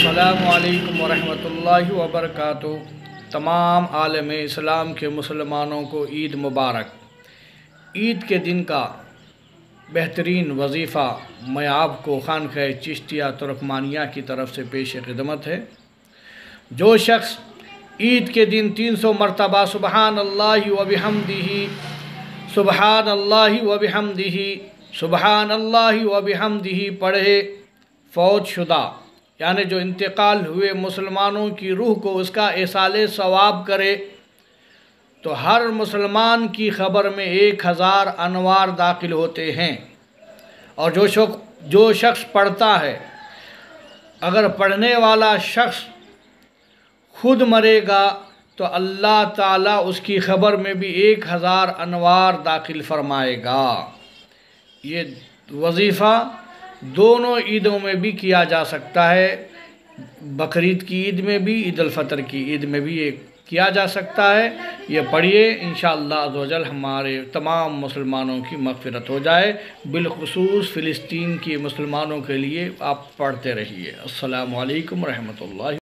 अस्सलामु अलैकुम वरहमतुल्लाहि वबरकातुहू। तमाम आलम इस्लाम के मुसलमानों को ईद मुबारक। ईद के दिन का बेहतरीन वजीफ़ा मैं आपको खानक़ाह चिश्तिया तुर्कमानिया की तरफ से पेश खिदमत है। जो शख्स ईद के दिन 300 मरतबा सुबहान अल्लाहि व बिहम्दिही सुबहान अल्लाहि व बिहम्दिही सुबहान अल्लाहि व बिहम्दिही पढ़े, फ़ौत शुदा यानी जो इंतकाल हुए मुसलमानों की रूह को उसका एसाले सवाब करे, तो हर मुसलमान की ख़बर में 1000 अनवार दाखिल होते हैं। और जो शख्स पढ़ता है, अगर पढ़ने वाला शख्स खुद मरेगा तो अल्लाह ताला उसकी ख़बर में भी 1000 अनवार दाखिल फरमाएगा। ये वजीफ़ा दोनों ईदों में भी किया जा सकता है, बकरीद की ईद में भी, ईद अल फ़ितर की ईद में भी ये किया जा सकता है। ये पढ़िए, इंशाअल्लाह अज़्ज़ व जल हमारे तमाम मुसलमानों की मग़फ़िरत हो जाए। बिलख़ुसूस फ़िलिस्तीन के मुसलमानों के लिए आप पढ़ते रहिए। अस्सलामु अलैकुम रहमतुल्लाहि।